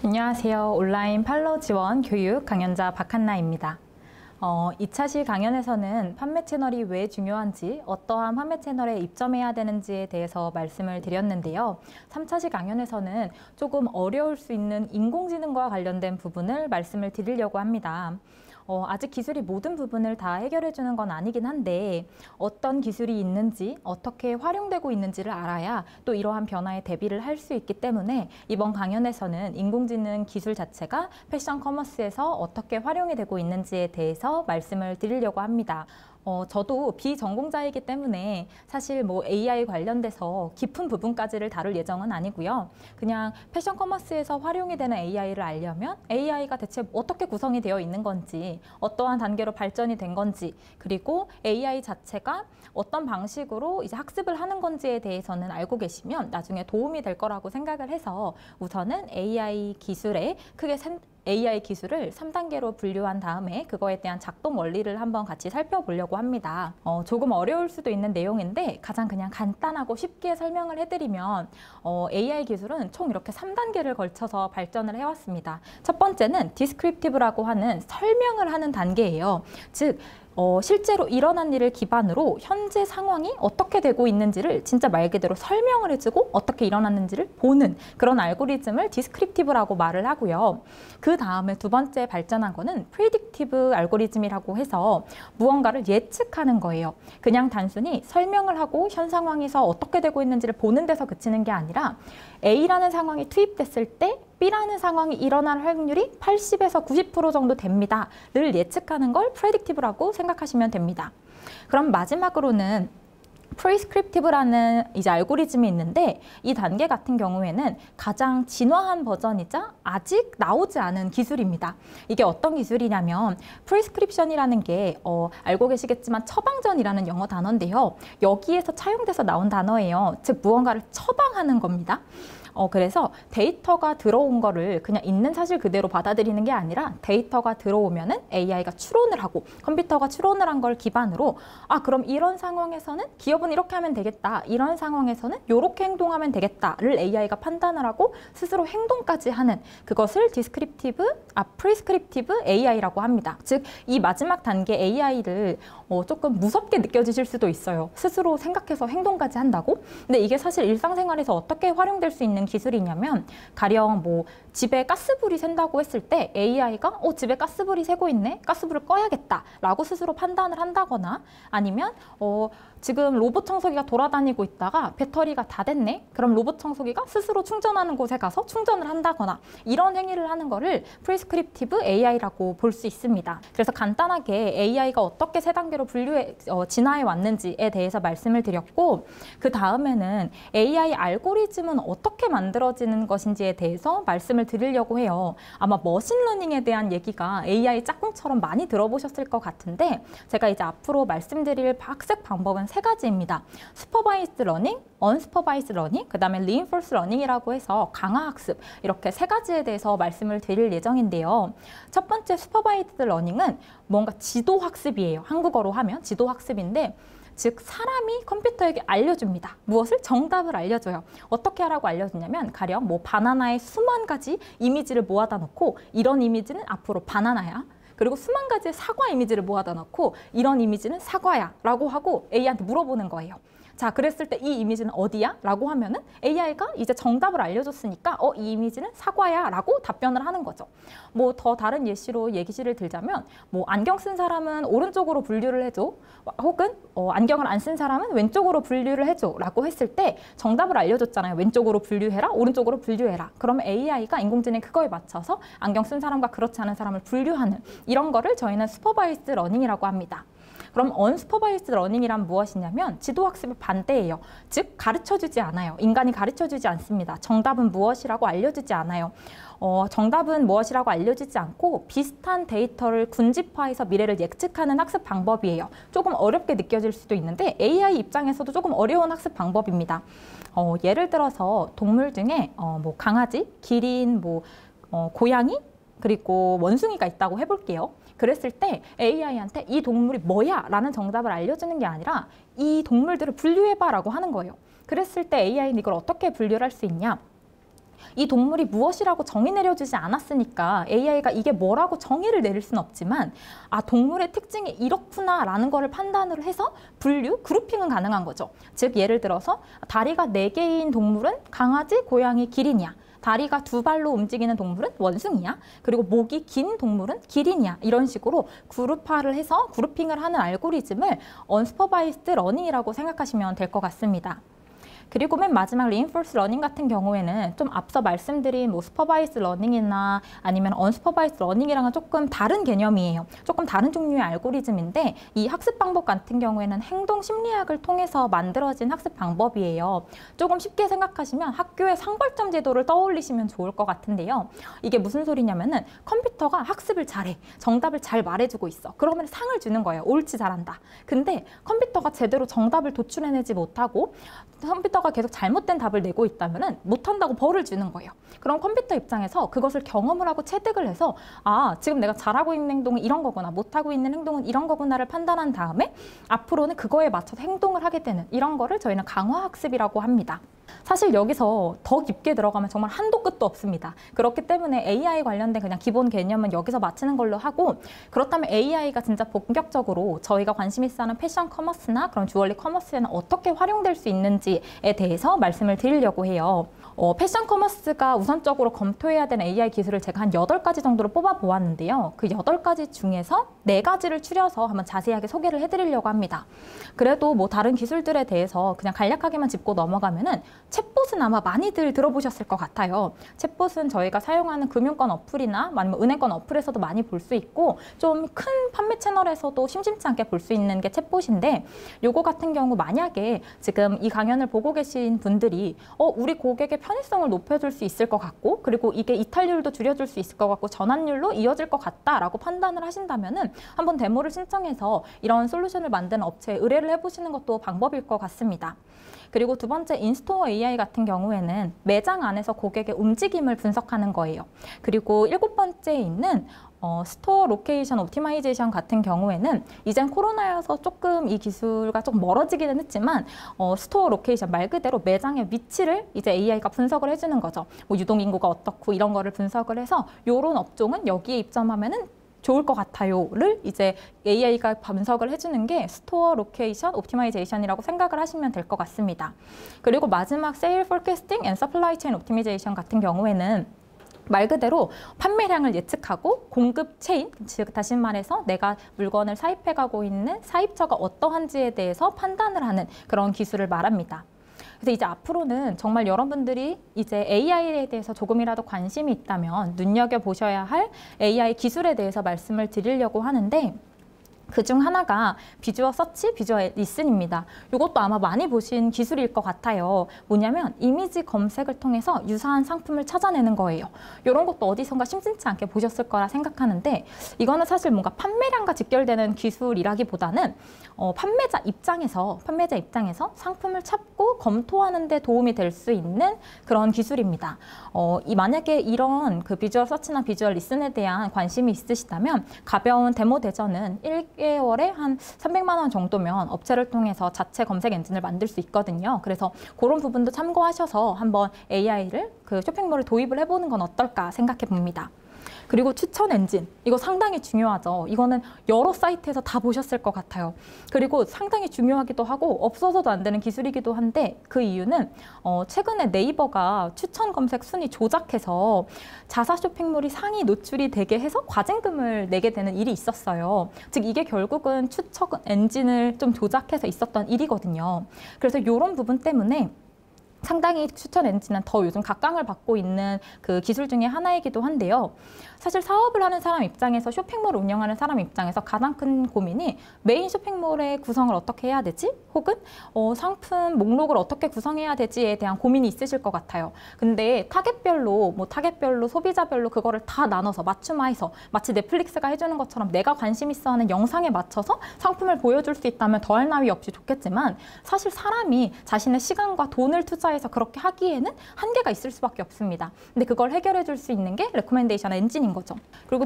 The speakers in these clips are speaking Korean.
안녕하세요. 온라인 팔로우 지원 교육 강연자 박한나입니다. 2차 시 강연에서는 판매 채널이 왜 중요한지, 어떠한 판매 채널에 입점해야 되는지에 대해서 말씀을 드렸는데요. 3차 시 강연에서는 조금 어려울 수 있는 인공지능과 관련된 부분을 말씀을 드리려고 합니다. 아직 기술이 모든 부분을 다 해결해 주는 건 아니긴 한데 어떤 기술이 있는지 어떻게 활용되고 있는지를 알아야 또 이러한 변화에 대비를 할 수 있기 때문에 이번 강연에서는 인공지능 기술 자체가 패션 커머스에서 어떻게 활용이 되고 있는지에 대해서 말씀을 드리려고 합니다. 저도 비전공자이기 때문에 사실 뭐 AI 관련돼서 깊은 부분까지를 다룰 예정은 아니고요. 그냥 패션 커머스에서 활용이 되는 AI를 알려면 AI가 대체 어떻게 구성이 되어 있는 건지, 어떠한 단계로 발전이 된 건지, 그리고 AI 자체가 어떤 방식으로 이제 학습을 하는 건지에 대해서는 알고 계시면 나중에 도움이 될 거라고 생각을 해서 우선은 AI 기술에 크게 AI 기술을 3단계로 분류한 다음에 그거에 대한 작동 원리를 한번 같이 살펴보려고 합니다. 조금 어려울 수도 있는 내용인데 가장 그냥 간단하고 쉽게 설명을 해드리면 AI 기술은 총 이렇게 3단계를 걸쳐서 발전을 해왔습니다. 첫 번째는 디스크립티브라고 하는 설명을 하는 단계예요. 즉 실제로 일어난 일을 기반으로 현재 상황이 어떻게 되고 있는지를 진짜 말 그대로 설명을 해주고 어떻게 일어났는지를 보는 그런 알고리즘을 디스크립티브라고 말을 하고요. 그 다음에 두 번째 발전한 거는 프리딕티브 알고리즘이라고 해서 무언가를 예측하는 거예요. 그냥 단순히 설명을 하고 현 상황에서 어떻게 되고 있는지를 보는 데서 그치는 게 아니라 A라는 상황이 투입됐을 때 B라는 상황이 일어날 확률이 80에서 90% 정도 됩니다. 를 예측하는 걸 프레딕티브라고 생각하시면 됩니다. 그럼 마지막으로는 프리스크립티브라는 이제 알고리즘이 있는데 이 단계 같은 경우에는 가장 진화한 버전이자 아직 나오지 않은 기술입니다. 이게 어떤 기술이냐면 프리스크립션이라는 게 알고 계시겠지만 처방전이라는 영어 단어인데요. 여기에서 차용돼서 나온 단어예요. 즉 무언가를 처방하는 겁니다. 그래서 데이터가 들어온 거를 그냥 있는 사실 그대로 받아들이는 게 아니라 데이터가 들어오면은 AI가 추론을 하고 컴퓨터가 추론을 한 걸 기반으로 그럼 이런 상황에서는 기업은 이렇게 하면 되겠다. 이런 상황에서는 이렇게 행동하면 되겠다를 AI가 판단을 하고 스스로 행동까지 하는 그것을 프리스크립티브 AI라고 합니다. 즉 이 마지막 단계 AI를 조금 무섭게 느껴지실 수도 있어요. 스스로 생각해서 행동까지 한다고? 근데 이게 사실 일상생활에서 어떻게 활용될 수 있는 기술이냐면 가령 뭐 집에 가스불이 샌다고 했을 때 AI가 집에 가스불이 새고 있네? 가스불을 꺼야겠다 라고 스스로 판단을 한다거나 아니면 지금 로봇 청소기가 돌아다니고 있다가 배터리가 다 됐네? 그럼 로봇 청소기가 스스로 충전하는 곳에 가서 충전을 한다거나 이런 행위를 하는 거를 프리스크립티브 AI라고 볼 수 있습니다. 그래서 간단하게 AI가 어떻게 세 단계로 진화해 왔는지에 대해서 말씀을 드렸고 그 다음에는 AI 알고리즘은 어떻게 만들어지는 것인지에 대해서 말씀을 드리려고 해요. 아마 머신러닝에 대한 얘기가 AI 짝꿍처럼 많이 들어보셨을 것 같은데 제가 이제 앞으로 말씀드릴 학습 방법은 세 가지입니다. 슈퍼바이스드 러닝, 언슈퍼바이스드 러닝, 그 다음에 리인포스 러닝이라고 해서 강화학습 이렇게 세 가지에 대해서 말씀을 드릴 예정인데요. 첫 번째 슈퍼바이스드 러닝은 뭔가 지도학습이에요. 한국어로 하면 지도학습인데 즉 사람이 컴퓨터에게 알려줍니다. 무엇을? 정답을 알려줘요. 어떻게 하라고 알려주냐면 가령 뭐 바나나의 수만 가지 이미지를 모아다 놓고 이런 이미지는 앞으로 바나나야. 그리고 수만 가지의 사과 이미지를 모아다 놓고 이런 이미지는 사과야 라고 하고 AI한테 물어보는 거예요. 자, 그랬을 때 이 이미지는 어디야? 라고 하면은 AI가 이제 정답을 알려줬으니까 이 이미지는 사과야 라고 답변을 하는 거죠. 뭐 더 다른 예시를 들자면 뭐 안경 쓴 사람은 오른쪽으로 분류를 해줘. 혹은 안경을 안 쓴 사람은 왼쪽으로 분류를 해줘 라고 했을 때 정답을 알려줬잖아요. 왼쪽으로 분류해라, 오른쪽으로 분류해라. 그러면 AI가 인공지능 그거에 맞춰서 안경 쓴 사람과 그렇지 않은 사람을 분류하는 이런 거를 저희는 슈퍼바이스드 러닝이라고 합니다. 그럼 언슈퍼바이스드 러닝이란 무엇이냐면 지도학습의 반대예요. 즉 가르쳐주지 않아요. 인간이 가르쳐주지 않습니다. 정답은 무엇이라고 알려주지 않아요. 정답은 무엇이라고 알려주지 않고 비슷한 데이터를 군집화해서 미래를 예측하는 학습 방법이에요. 조금 어렵게 느껴질 수도 있는데 AI 입장에서도 조금 어려운 학습 방법입니다. 예를 들어서 동물 중에 뭐 강아지, 기린, 고양이, 그리고 원숭이가 있다고 해볼게요. 그랬을 때 AI한테 이 동물이 뭐야? 라는 정답을 알려주는 게 아니라 이 동물들을 분류해봐 라고 하는 거예요. 그랬을 때 AI는 이걸 어떻게 분류를 할 수 있냐? 이 동물이 무엇이라고 정의 내려주지 않았으니까 AI가 이게 뭐라고 정의를 내릴 수는 없지만 아, 동물의 특징이 이렇구나 라는 거를 판단을 해서 분류, 그룹핑은 가능한 거죠. 즉 예를 들어서 다리가 4개인 동물은 강아지, 고양이, 기린이야. 다리가 2발로 움직이는 동물은 원숭이야. 그리고 목이 긴 동물은 기린이야. 이런 식으로 그룹화를 해서 그룹핑을 하는 알고리즘을 언슈퍼바이스드 러닝이라고 생각하시면 될 것 같습니다. 그리고 맨 마지막 reinforced learning 같은 경우에는 좀 앞서 말씀드린 뭐 supervised learning이나 아니면 unsupervised learning이랑은 조금 다른 개념이에요. 조금 다른 종류의 알고리즘인데 이 학습 방법 같은 경우에는 행동 심리학을 통해서 만들어진 학습 방법이에요. 조금 쉽게 생각하시면 학교의 상벌점 제도를 떠올리시면 좋을 것 같은데요. 이게 무슨 소리냐면은 컴퓨터가 학습을 잘해. 정답을 잘 말해주고 있어. 그러면 상을 주는 거예요. 옳지, 잘한다. 근데 컴퓨터가 제대로 정답을 도출해내지 못하고 컴퓨터가 계속 잘못된 답을 내고 있다면 못한다고 벌을 주는 거예요. 그럼 컴퓨터 입장에서 그것을 경험을 하고 체득을 해서 아, 지금 내가 잘하고 있는 행동은 이런 거구나, 못하고 있는 행동은 이런 거구나를 판단한 다음에 앞으로는 그거에 맞춰서 행동을 하게 되는 이런 거를 저희는 강화학습이라고 합니다. 사실 여기서 더 깊게 들어가면 정말 한도 끝도 없습니다. 그렇기 때문에 AI 관련된 그냥 기본 개념은 여기서 마치는 걸로 하고, 그렇다면 AI가 진짜 본격적으로 저희가 관심 있어 하는 패션 커머스나 그런 주얼리 커머스에는 어떻게 활용될 수 있는지에 대해서 말씀을 드리려고 해요. 패션 커머스가 우선적으로 검토해야 되는 AI 기술을 제가 한 8가지 정도로 뽑아 보았는데요. 그 8가지 중에서 4가지를 추려서 한번 자세하게 소개를 해드리려고 합니다. 그래도 뭐 다른 기술들에 대해서 그냥 간략하게만 짚고 넘어가면은 챗봇은 아마 많이들 들어보셨을 것 같아요. 챗봇은 저희가 사용하는 금융권 어플이나 아니면 은행권 어플에서도 많이 볼 수 있고 좀 큰 판매 채널에서도 심심치 않게 볼 수 있는 게 챗봇인데, 요거 같은 경우 만약에 지금 이 강연을 보고 계신 분들이 우리 고객의 편의성을 높여줄 수 있을 것 같고, 그리고 이게 이탈률도 줄여줄 수 있을 것 같고 전환율로 이어질 것 같다라고 판단을 하신다면은 한번 데모를 신청해서 이런 솔루션을 만드는 업체에 의뢰를 해보시는 것도 방법일 것 같습니다. 그리고 두 번째, 인스토어 AI 같은 경우에는 매장 안에서 고객의 움직임을 분석하는 거예요. 그리고 7번째에 있는 스토어 로케이션 옵티마이제이션 같은 경우에는 이젠 코로나여서 조금 이 기술과 좀 멀어지기는 했지만 스토어 로케이션 말 그대로 매장의 위치를 이제 AI가 분석을 해주는 거죠. 뭐 유동인구가 어떻고 이런 거를 분석을 해서 요런 업종은 여기에 입점하면은 좋을 것 같아요를 이제 AI가 분석을 해주는 게 스토어 로케이션 옵티마이제이션이라고 생각을 하시면 될 것 같습니다. 그리고 마지막 세일 포캐스팅 앤 서플라이 체인 옵티마이제이션 같은 경우에는 말 그대로 판매량을 예측하고 공급 체인, 즉 다시 말해서 내가 물건을 사입해가고 있는 사입처가 어떠한지에 대해서 판단을 하는 그런 기술을 말합니다. 그래서 이제 앞으로는 정말 여러분들이 이제 AI에 대해서 조금이라도 관심이 있다면 눈여겨보셔야 할 AI 기술에 대해서 말씀을 드리려고 하는데, 그중 하나가 비주얼 서치, 비주얼 리슨입니다. 이것도 아마 많이 보신 기술일 것 같아요. 뭐냐면 이미지 검색을 통해서 유사한 상품을 찾아내는 거예요. 이런 것도 어디선가 심심치 않게 보셨을 거라 생각하는데, 이거는 사실 뭔가 판매량과 직결되는 기술이라기보다는 판매자 입장에서 상품을 찾고 검토하는 데 도움이 될 수 있는 그런 기술입니다. 만약에 이런 그 비주얼 서치나 비주얼 리슨에 대한 관심이 있으시다면 가벼운 데모 대전은 1개월에 한 300만 원 정도면 업체를 통해서 자체 검색 엔진을 만들 수 있거든요. 그래서 그런 부분도 참고하셔서 한번 AI를 그 쇼핑몰에 도입을 해보는 건 어떨까 생각해 봅니다. 그리고 추천 엔진, 이거 상당히 중요하죠. 이거는 여러 사이트에서 다 보셨을 것 같아요. 그리고 상당히 중요하기도 하고 없어서도 안 되는 기술이기도 한데, 그 이유는 최근에 네이버가 추천 검색 순위 조작해서 자사 쇼핑몰이 상위 노출이 되게 해서 과징금을 내게 되는 일이 있었어요. 즉 이게 결국은 추천 엔진을 좀 조작해서 있었던 일이거든요. 그래서 이런 부분 때문에 상당히 추천 엔진은 더 요즘 각광을 받고 있는 그 기술 중에 하나이기도 한데요. 사실 사업을 하는 사람 입장에서, 쇼핑몰을 운영하는 사람 입장에서 가장 큰 고민이 메인 쇼핑몰의 구성을 어떻게 해야 되지? 혹은 상품 목록을 어떻게 구성해야 되지에 대한 고민이 있으실 것 같아요. 근데 타겟별로 소비자별로 그거를 다 나눠서 맞춤화해서 마치 넷플릭스가 해주는 것처럼 내가 관심 있어 하는 영상에 맞춰서 상품을 보여줄 수 있다면 더할 나위 없이 좋겠지만, 사실 사람이 자신의 시간과 돈을 투자해 회사에서 그렇게 하기에는 한계가 있을 수밖에 없습니다. 근데 그걸 해결해 줄 수 있는 게 레코멘데이션 엔진인 거죠. 그리고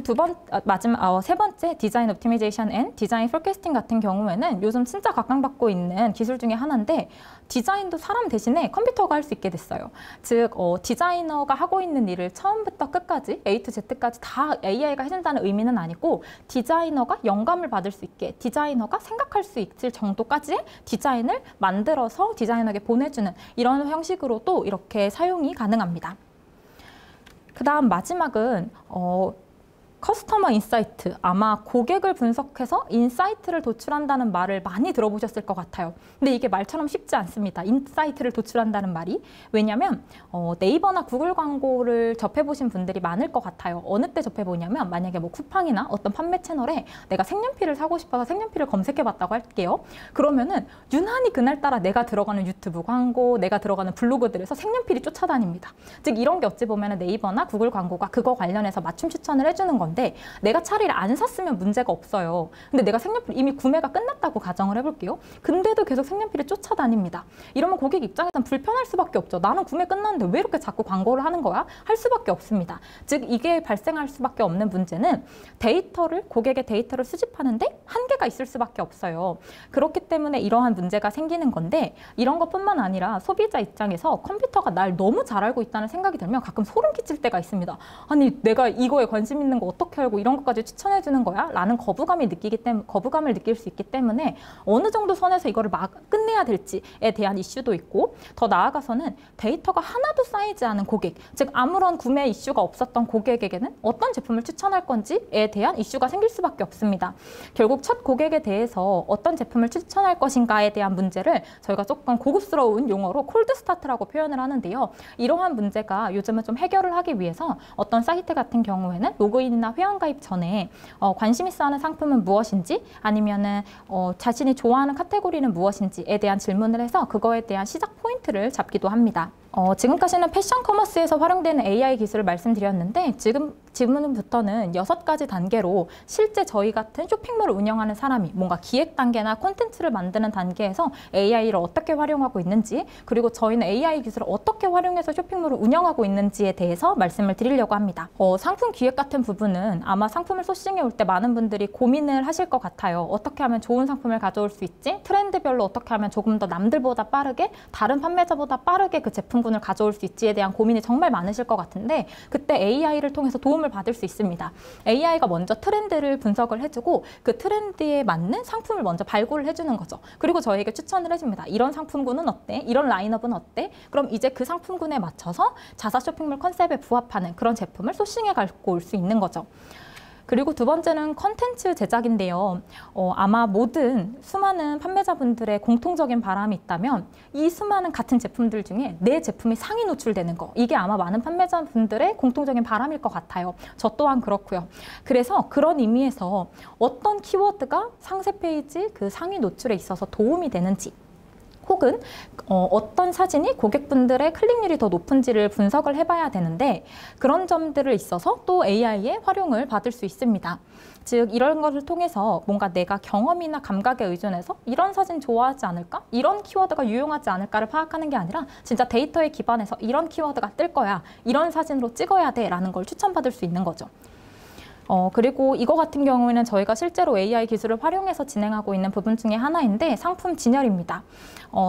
세 번째 디자인 옵티미제이션 앤 디자인 포캐스팅 같은 경우에는 요즘 진짜 각광받고 있는 기술 중에 하나인데 디자인도 사람 대신에 컴퓨터가 할 수 있게 됐어요. 즉 디자이너가 하고 있는 일을 처음부터 끝까지 A to Z까지 다 AI가 해준다는 의미는 아니고 디자이너가 영감을 받을 수 있게 디자이너가 생각할 수 있을 정도까지의 디자인을 만들어서 디자이너에게 보내주는 이런 형식으로도 이렇게 사용이 가능합니다. 그 다음 마지막은 커스터머 인사이트, 아마 고객을 분석해서 인사이트를 도출한다는 말을 많이 들어보셨을 것 같아요. 근데 이게 말처럼 쉽지 않습니다. 인사이트를 도출한다는 말이. 왜냐면 네이버나 구글 광고를 접해보신 분들이 많을 것 같아요. 어느 때 접해보냐면 만약에 뭐 쿠팡이나 어떤 판매 채널에 내가 색연필을 사고 싶어서 색연필을 검색해봤다고 할게요. 그러면은 유난히 그날따라 내가 들어가는 유튜브 광고, 내가 들어가는 블로그들에서 색연필이 쫓아다닙니다. 즉 이런 게 어찌 보면 네이버나 구글 광고가 그거 관련해서 맞춤 추천을 해주는 건데 내가 차라리 안 샀으면 문제가 없어요. 근데 내가 색연필 이미 구매가 끝났다고 가정을 해볼게요. 근데도 계속 색연필이 쫓아다닙니다. 이러면 고객 입장에선 불편할 수밖에 없죠. 나는 구매 끝났는데 왜 이렇게 자꾸 광고를 하는 거야? 할 수밖에 없습니다. 즉 이게 발생할 수밖에 없는 문제는 고객의 데이터를 수집하는데 한계가 있을 수밖에 없어요. 그렇기 때문에 이러한 문제가 생기는 건데 이런 것뿐만 아니라 소비자 입장에서 컴퓨터가 날 너무 잘 알고 있다는 생각이 들면 가끔 소름 끼칠 때가 있습니다. 아니 내가 이거에 관심 있는 거 어떻게 알고 이런 것까지 추천해 주는 거야? 라는 거부감을 느낄 수 있기 때문에 어느 정도 선에서 이거를 막 끝내야 될지에 대한 이슈도 있고 더 나아가서는 데이터가 하나도 쌓이지 않은 고객, 즉 아무런 구매 이슈가 없었던 고객에게는 어떤 제품을 추천할 건지에 대한 이슈가 생길 수밖에 없습니다. 결국 첫 고객에 대해서 어떤 제품을 추천할 것인가에 대한 문제를 저희가 조금 고급스러운 용어로 콜드 스타트라고 표현을 하는데요. 이러한 문제가 요즘은 좀 해결을 하기 위해서 어떤 사이트 같은 경우에는 로그인이나 회원가입 전에 관심 있어 하는 상품은 무엇인지 아니면은 자신이 좋아하는 카테고리는 무엇인지에 대한 질문을 해서 그거에 대한 시작 포인트를 잡기도 합니다. 지금까지는 패션 커머스에서 활용되는 AI 기술을 말씀드렸는데 지금부터는 6가지 단계로 실제 저희 같은 쇼핑몰을 운영하는 사람이 뭔가 기획 단계나 콘텐츠를 만드는 단계에서 AI를 어떻게 활용하고 있는지 그리고 저희는 AI 기술을 어떻게 활용해서 쇼핑몰을 운영하고 있는지에 대해서 말씀을 드리려고 합니다. 상품 기획 같은 부분은 아마 상품을 소싱해 올 때 많은 분들이 고민을 하실 것 같아요. 어떻게 하면 좋은 상품을 가져올 수 있지? 트렌드별로 어떻게 하면 조금 더 남들보다 빠르게 다른 판매자보다 빠르게 그 제품군을 가져올 수 있지에 대한 고민이 정말 많으실 것 같은데 그때 AI를 통해서 도움을 받을 수 있습니다. AI가 먼저 트렌드를 분석을 해주고 그 트렌드에 맞는 상품을 먼저 발굴을 해주는 거죠. 그리고 저희에게 추천을 해줍니다. 이런 상품군은 어때? 이런 라인업은 어때? 그럼 이제 그 상품군에 맞춰서 자사 쇼핑몰 컨셉에 부합하는 그런 제품을 소싱해 갖고 올 수 있는 거죠. 그리고 두 번째는 컨텐츠 제작인데요. 아마 모든 수많은 판매자분들의 공통적인 바람이 있다면 이 수많은 같은 제품들 중에 내 제품이 상위 노출되는 거 이게 아마 많은 판매자분들의 공통적인 바람일 것 같아요. 저 또한 그렇고요. 그래서 그런 의미에서 어떤 키워드가 상세 페이지 그 상위 노출에 있어서 도움이 되는지 혹은 어떤 사진이 고객분들의 클릭률이 더 높은지를 분석을 해봐야 되는데 그런 점들을 있어서 또 AI의 활용을 받을 수 있습니다. 즉 이런 것을 통해서 뭔가 내가 경험이나 감각에 의존해서 이런 사진 좋아하지 않을까? 이런 키워드가 유용하지 않을까를 파악하는 게 아니라 진짜 데이터에 기반해서 이런 키워드가 뜰 거야. 이런 사진으로 찍어야 돼 라는 걸 추천받을 수 있는 거죠. 그리고 이거 같은 경우에는 저희가 실제로 AI 기술을 활용해서 진행하고 있는 부분 중에 하나인데 상품 진열입니다.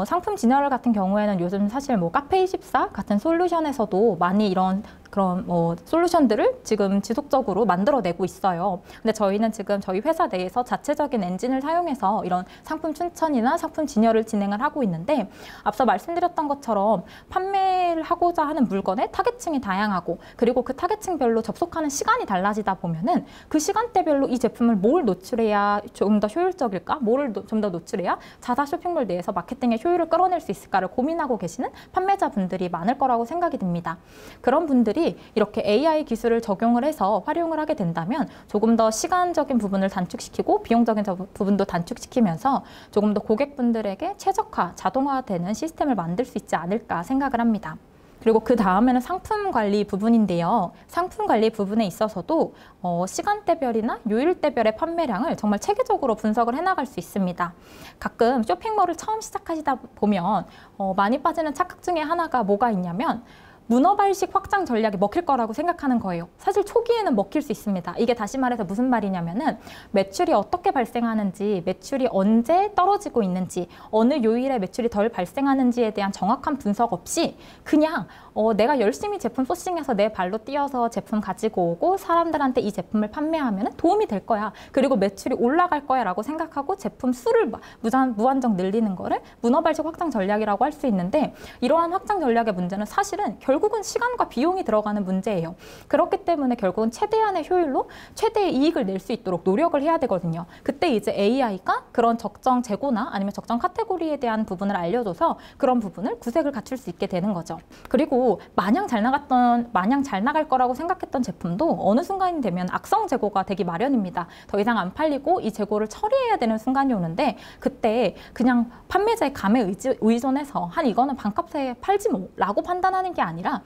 상품 진열 같은 경우에는 요즘 사실 뭐 카페24 같은 솔루션에서도 많이 이런 그런 솔루션들을 지금 지속적으로 만들어내고 있어요. 근데 저희는 지금 저희 회사 내에서 자체적인 엔진을 사용해서 이런 상품 추천이나 상품 진열을 진행을 하고 있는데 앞서 말씀드렸던 것처럼 판매를 하고자 하는 물건의 타겟층이 다양하고 그리고 그 타겟층별로 접속하는 시간이 달라지다 보면은 그 시간대별로 이 제품을 뭘 노출해야 좀 더 효율적일까? 뭐를 좀 더 노출해야 자사 쇼핑몰 내에서 마케팅의 효율을 끌어낼 수 있을까를 고민하고 계시는 판매자분들이 많을 거라고 생각이 듭니다. 그런 분들이 이렇게 AI 기술을 적용을 해서 활용을 하게 된다면 조금 더 시간적인 부분을 단축시키고 비용적인 부분도 단축시키면서 조금 더 고객분들에게 최적화, 자동화되는 시스템을 만들 수 있지 않을까 생각을 합니다. 그리고 그 다음에는 상품 관리 부분인데요. 상품 관리 부분에 있어서도 시간대별이나 요일대별의 판매량을 정말 체계적으로 분석을 해나갈 수 있습니다. 가끔 쇼핑몰을 처음 시작하시다 보면 많이 빠지는 착각 중에 하나가 뭐가 있냐면 문어발식 확장 전략이 먹힐 거라고 생각하는 거예요. 사실 초기에는 먹힐 수 있습니다. 이게 다시 말해서 무슨 말이냐면은 매출이 어떻게 발생하는지, 매출이 언제 떨어지고 있는지, 어느 요일에 매출이 덜 발생하는지에 대한 정확한 분석 없이 그냥 내가 열심히 제품 소싱해서 내 발로 뛰어서 제품 가지고 오고 사람들한테 이 제품을 판매하면 도움이 될 거야. 그리고 매출이 올라갈 거야 라고 생각하고 제품 수를 무한정 늘리는 거를 문어발식 확장 전략이라고 할 수 있는데, 이러한 확장 전략의 문제는 사실은 결국은 시간과 비용이 들어가는 문제예요. 그렇기 때문에 결국은 최대한의 효율로 최대의 이익을 낼 수 있도록 노력을 해야 되거든요. 그때 이제 AI가 그런 적정 재고나 아니면 적정 카테고리에 대한 부분을 알려줘서 그런 부분을 구색을 갖출 수 있게 되는 거죠. 그리고 마냥 잘 나갈 거라고 생각했던 제품도 어느 순간이 되면 악성 재고가 되기 마련입니다. 더 이상 안 팔리고 이 재고를 처리해야 되는 순간이 오는데, 그때 그냥 판매자의 감에 의존해서 한 이거는 반값에 팔지 뭐 라고 판단하는 게 아니라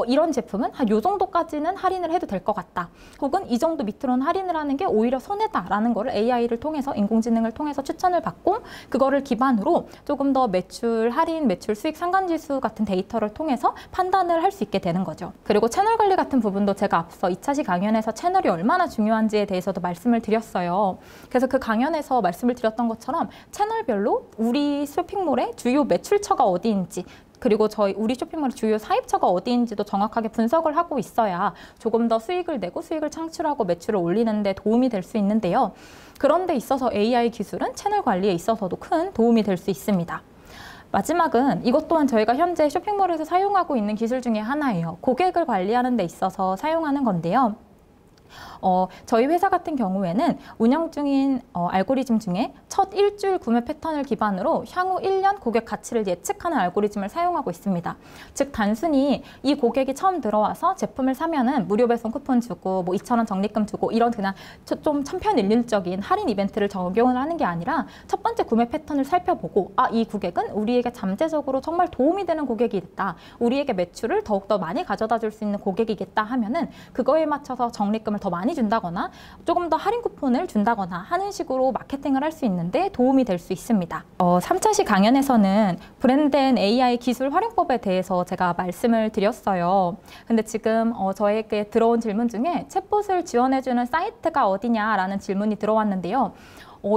이런 제품은 한 요 정도까지는 할인을 해도 될 것 같다. 혹은 이 정도 밑으로는 할인을 하는 게 오히려 손해다라는 거를 AI를 통해서, 인공지능을 통해서 추천을 받고 그거를 기반으로 조금 더 매출 할인, 매출 수익 상관지수 같은 데이터를 통해서 판단을 할 수 있게 되는 거죠. 그리고 채널 관리 같은 부분도 제가 앞서 2차 시 강연에서 채널이 얼마나 중요한지에 대해서도 말씀을 드렸어요. 그래서 그 강연에서 말씀을 드렸던 것처럼 채널별로 우리 쇼핑몰의 주요 매출처가 어디인지, 그리고 우리 쇼핑몰의 주요 사입처가 어디인지도 정확하게 분석을 하고 있어야 조금 더 수익을 내고 수익을 창출하고 매출을 올리는 데 도움이 될 수 있는데요. 그런 데 있어서 AI 기술은 채널 관리에 있어서도 큰 도움이 될 수 있습니다. 마지막은 이것 또한 저희가 현재 쇼핑몰에서 사용하고 있는 기술 중에 하나예요. 고객을 관리하는 데 있어서 사용하는 건데요. 저희 회사 같은 경우에는 운영 중인 알고리즘 중에 첫 일주일 구매 패턴을 기반으로 향후 1년 고객 가치를 예측하는 알고리즘을 사용하고 있습니다. 즉 단순히 이 고객이 처음 들어와서 제품을 사면은 무료 배송 쿠폰 주고 뭐 2,000원 적립금 주고 이런 그냥 좀 천편일률적인 할인 이벤트를 적용을 하는 게 아니라 첫 번째 구매 패턴을 살펴보고 이 고객은 우리에게 잠재적으로 정말 도움이 되는 고객이겠다. 우리에게 매출을 더욱더 많이 가져다 줄 수 있는 고객이겠다 하면은 그거에 맞춰서 적립금을 더 많이 준다거나 조금 더 할인 쿠폰을 준다거나 하는 식으로 마케팅을 할 수 있는데 도움이 될 수 있습니다. 3차 시 강연에서는 브랜드앤 AI 기술 활용법에 대해서 제가 말씀을 드렸어요. 근데 지금 저에게 들어온 질문 중에 챗봇을 지원해주는 사이트가 어디냐라는 질문이 들어왔는데요.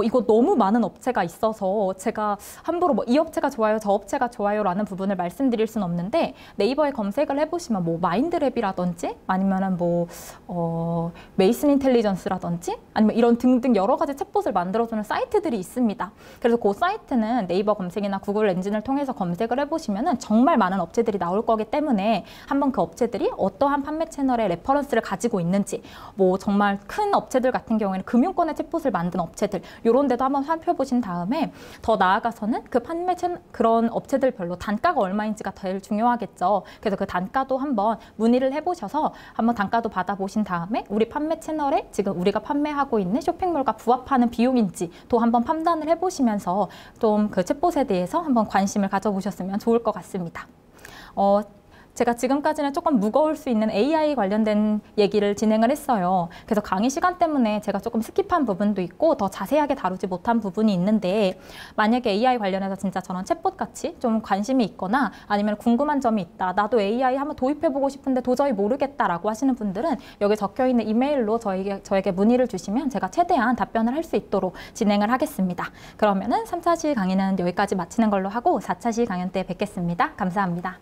이거 너무 많은 업체가 있어서 제가 함부로 뭐 이 업체가 좋아요, 저 업체가 좋아요라는 부분을 말씀드릴 수는 없는데, 네이버에 검색을 해보시면 뭐 마인드랩이라든지 아니면은 뭐 메이슨 인텔리전스라든지 아니면 이런 등등 여러 가지 챗봇을 만들어주는 사이트들이 있습니다. 그래서 그 사이트는 네이버 검색이나 구글 엔진을 통해서 검색을 해보시면은 정말 많은 업체들이 나올 거기 때문에 한번 그 업체들이 어떠한 판매 채널의 레퍼런스를 가지고 있는지, 뭐 정말 큰 업체들 같은 경우에는 금융권의 챗봇을 만든 업체들 이런 데도 한번 살펴보신 다음에 더 나아가서는 그 그런 업체들별로 단가가 얼마인지가 제일 중요하겠죠. 그래서 그 단가도 한번 문의를 해보셔서 한번 단가도 받아보신 다음에 우리 판매 채널에 지금 우리가 판매하고 있는 쇼핑몰과 부합하는 비용인지 또 한번 판단을 해보시면서 좀 그 챗봇에 대해서 한번 관심을 가져보셨으면 좋을 것 같습니다. 제가 지금까지는 조금 무거울 수 있는 AI 관련된 얘기를 진행을 했어요. 그래서 강의 시간 때문에 제가 조금 스킵한 부분도 있고 더 자세하게 다루지 못한 부분이 있는데, 만약에 AI 관련해서 진짜 저런 챗봇 같이 좀 관심이 있거나 아니면 궁금한 점이 있다, 나도 AI 한번 도입해보고 싶은데 도저히 모르겠다라고 하시는 분들은 여기 적혀있는 이메일로 저에게 문의를 주시면 제가 최대한 답변을 할 수 있도록 진행을 하겠습니다. 그러면은 3차 시 강의는 여기까지 마치는 걸로 하고 4차 시 강연 때 뵙겠습니다. 감사합니다.